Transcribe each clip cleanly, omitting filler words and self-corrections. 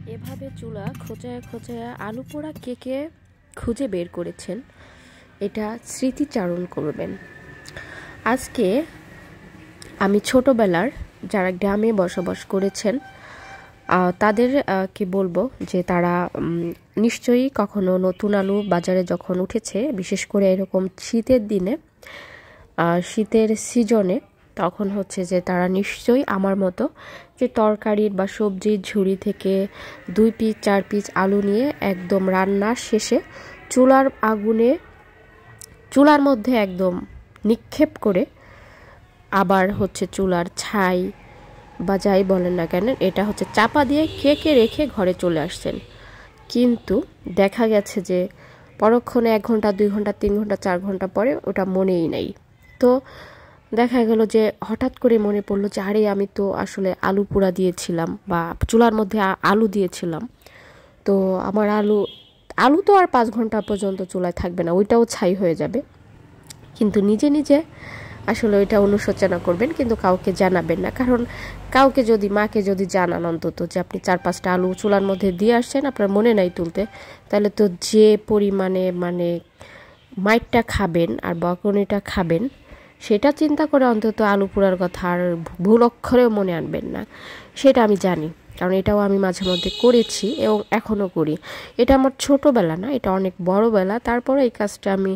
এভাবে চুলা খোঁচায় খোঁচায় আলু পোড়া কে কে খুঁজে বের করেছেন, এটা স্মৃতিচারণ করবেন। আজকে আমি ছোটবেলার যারা গ্রামে বসবাস করেছেন তাদের কি বলবো যে তারা নিশ্চয়ই কখনো নতুন আলু বাজারে যখন উঠেছে, বিশেষ করে এরকম শীতের দিনে, শীতের সিজনে, তখন হচ্ছে যে তারা নিশ্চয়ই আমার মতো যে তরকারির বা সবজির ঝুড়ি থেকে 2 পিস 4 পিস আলু নিয়ে একদম রান্নার শেষে চুলার মধ্যে একদম নিক্ষেপ করে আবার হচ্ছে চুলার ছাই বা যাই বলেন না কেন এটা হচ্ছে চাপা দিয়ে কে রেখে ঘরে চলে আসছেন। কিন্তু দেখা গেছে যে পরক্ষণে 1 ঘন্টা 2 ঘন্টা 3 ঘন্টা 4 ঘন্টা পরে ওটা মনেই নাই। তো দেখা গেল যে হঠাৎ করে মনে পড়লো যে আরে আমি তো আসলে আলু পোড়া দিয়েছিলাম বা চুলার মধ্যে আলু দিয়েছিলাম। তো আমার আলু তো আর 5 ঘন্টা পর্যন্ত চুলায় থাকবে না, ওইটাও ছাই হয়ে যাবে। কিন্তু নিজে নিজে আসলে ওইটা অনুশোচনা করবেন, কিন্তু কাউকে জানাবেন না। কারণ মাকে যদি জানান অন্তত যে আপনি 4-5টা আলু চুলার মধ্যে দিয়ে আসছেন, আপনার মনে নাই তুলতে, তাহলে তো যে পরিমাণে মাইটটা খাবেন আর বকুনিটা খাবেন, সেটা চিন্তা করে অন্তত আলু পোড়ার কথা আর ভুল অক্ষরেও মনে আনবেন না। সেটা আমি জানি, কারণ এটাও আমি মাঝে মধ্যে করেছি এবং এখনও করি। এটা আমার ছোটোবেলা না, এটা অনেক বড়বেলা। তারপরে এই কাজটা আমি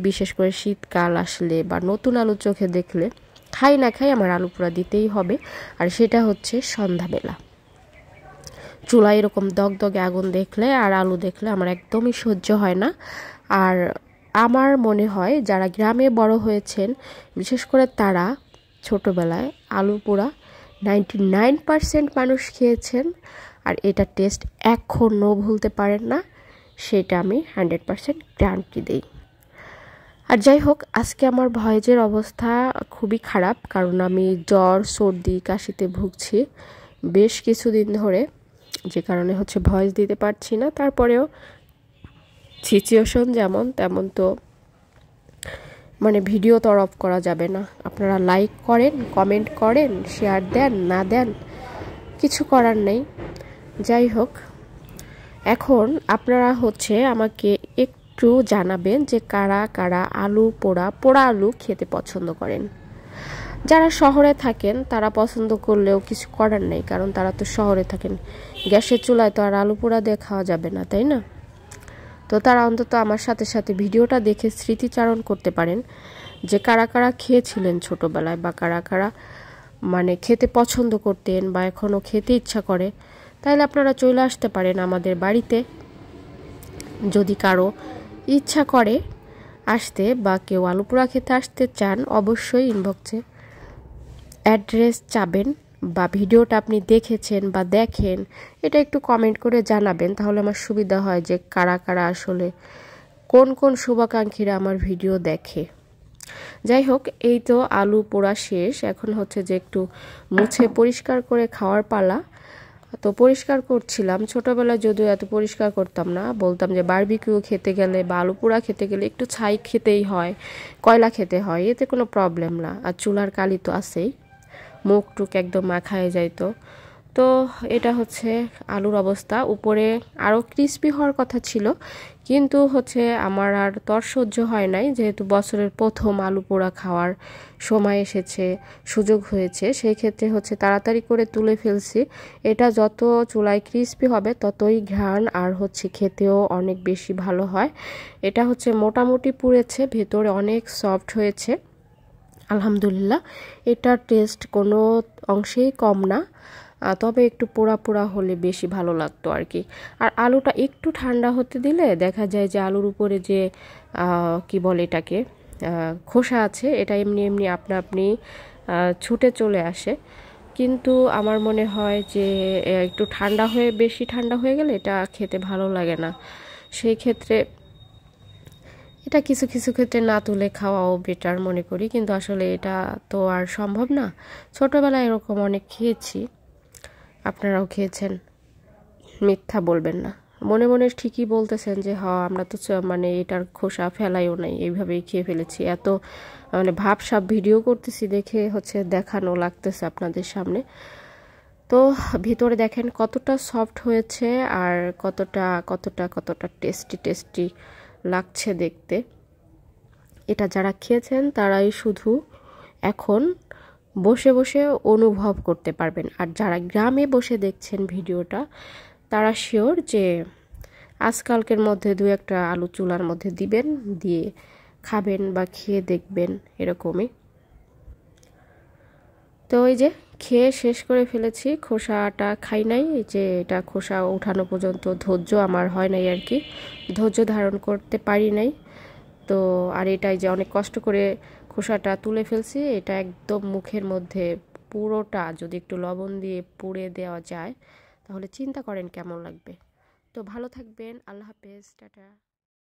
বিশেষ করে শীতকাল আসলে বা নতুন আলু চোখে দেখলে, খাই না খাই আমার আলু পোড়া দিতেই হবে। আর সেটা হচ্ছে সন্ধ্যাবেলা চুলায় এরকম দগদগে আগুন দেখলে আর আলু দেখলে আমার একদমই সহ্য হয় না। আর আমার মনে হয় যারা গ্রামে বড় হয়েছেন, বিশেষ করে তারা ছোটোবেলায় আলু পোড়া 99% মানুষ খেয়েছেন, আর এটা টেস্ট এখনও ভুলতে পারেন না, সেটা আমি 100% গ্যারান্টি দিই। আর যাই হোক, আজকে আমার ভয়েজের অবস্থা খুবই খারাপ, কারণ আমি জ্বর সর্দি কাশিতে ভুগছি বেশ কিছুদিন ধরে, যে কারণে হচ্ছে ভয়েস দিতে পারছি না। তারপরেও সিচুয়েশন যেমন তেমন, তো ভিডিও তো অফ করা যাবে না। আপনারা লাইক করেন, কমেন্ট করেন, শেয়ার দেন না দেন, কিছু করার নেই। যাই হোক, এখন আপনারা হচ্ছে আমাকে একটু জানাবেন যে কারা কারা আলু পোড়া আলু খেতে পছন্দ করেন। যারা শহরে থাকেন তারা পছন্দ করলেও কিছু করার নেই, কারণ তারা তো শহরে থাকেন, গ্যাসের চুলায় তো আর আলু পোড়া দিয়ে খাওয়া যাবে না, তাই না? তো তারা অন্তত আমার সাথে সাথে ভিডিওটা দেখে স্মৃতিচারণ করতে পারেন যে কারা কারা খেয়েছিলেন ছোটোবেলায়, বা কারা কারা খেতে পছন্দ করতেন বা এখনও খেতে ইচ্ছা করে। তাহলে আপনারা চলে আসতে পারেন আমাদের বাড়িতে, যদি কারো ইচ্ছা করে আসতে বা কেউ আলু পোড়া খেতে আসতে চান, অবশ্যই ইনবক্সে অ্যাড্রেস চাবেন বা ভিডিওটা আপনি দেখেছেন বা দেখেন, এটা একটু কমেন্ট করে জানাবেন। তাহলে আমার সুবিধা হয় যে কারা কারা আসলে কোন কোন শুভাকাঙ্ক্ষীরা আমার ভিডিও দেখে। যাই হোক, এই তো আলু পোড়া শেষ, এখন হচ্ছে যে একটু মুছে পরিষ্কার করে খাওয়ার পালা। তো পরিষ্কার করছিলাম, ছোটোবেলায় যদিও এত পরিষ্কার করতাম না, বলতাম যে বারবিকিউ খেতে গেলে বা আলু পোড়া খেতে গেলে একটু ছাই খেতেই হয়, কয়লা খেতে হয়, এতে কোনো প্রবলেম না। আর চুলার কালি তো আছেই, মুখ টুক একদম মাখায় যাইতো। তো এটা হচ্ছে আলুর অবস্থা। উপরে আরও ক্রিস্পি হওয়ার কথা ছিল, কিন্তু হচ্ছে আমার আর তর সহ্য হয় নাই, যেহেতু বছরের প্রথম আলু পোড়া খাওয়ার সময় এসেছে, সুযোগ হয়েছে, সেই ক্ষেত্রে হচ্ছে তাড়াতাড়ি করে তুলে ফেলছি। এটা যত চুলায় ক্রিস্পি হবে ততই ঘ্রাণ আর হচ্ছে খেতেও অনেক বেশি ভালো হয়। এটা হচ্ছে মোটামুটি পুড়েছে, ভেতরে অনেক সফট হয়েছে আলহামদুলিল্লাহ। এটার টেস্ট কোনো অংশেই কম না, তবে একটু পোড়া পোড়া হলে বেশি ভালো লাগতো আর কি। আর আলুটা একটু ঠান্ডা হতে দিলে দেখা যায় যে আলুর উপরে যে কি বলে এটাকে খোসা আছে, এটা এমনি এমনি আপনি ছুটে চলে আসে। কিন্তু আমার মনে হয় যে একটু বেশি ঠান্ডা হয়ে গেলে এটা খেতে ভালো লাগে না। সেই ক্ষেত্রে এটা কিছু কিছু ক্ষেত্রে না তুলে খাওয়াও বেটার মনে করি, কিন্তু আসলে এটা তো আর সম্ভব না। ছোটোবেলায় এরকম অনেক খেয়েছি, আপনারাও খেয়েছেন, মিথ্যা বলবেন না। মনে মনে ঠিকই বলতেছেন যে আমরা তো এটার খোসা ফেলাইও নাই, এইভাবেই খেয়ে ফেলেছি। এত ভাবসাব ভিডিও করতেছি দেখে হচ্ছে দেখানো লাগতেছে আপনাদের সামনে। তো ভিতরে দেখেন কতটা সফট হয়েছে আর কতটা টেস্টি টেস্টি লাগছে দেখতে। এটা যারা খেয়েছেন তারাই শুধু এখন বসে বসে অনুভব করতে পারবেন। আর যারা গ্রামে বসে দেখছেন ভিডিওটা তারা শিওর যে আজকালকের মধ্যে 2-1টা আলু চুলার মধ্যে দিবেন, দিয়ে খাবেন বা খেয়ে দেখবেন এরকমই। তো এই যে খেয়ে শেষ করে ফেলেছি, খোসাটা খাই নাই, যে এটা খোসা উঠানো পর্যন্ত ধৈর্য আমার হয় নাই আর কি, ধৈর্য ধারণ করতে পারি নাই। তো আর এটাই যে অনেক কষ্ট করে খোসাটা তুলে ফেলছি, এটা একদম মুখের মধ্যে পুরোটা যদি একটু লবণ দিয়ে পুড়ে দেওয়া যায় তাহলে চিন্তা করেন কেমন লাগবে। তো ভালো থাকবেন, আল্লাহ হাফেজ, টাটা।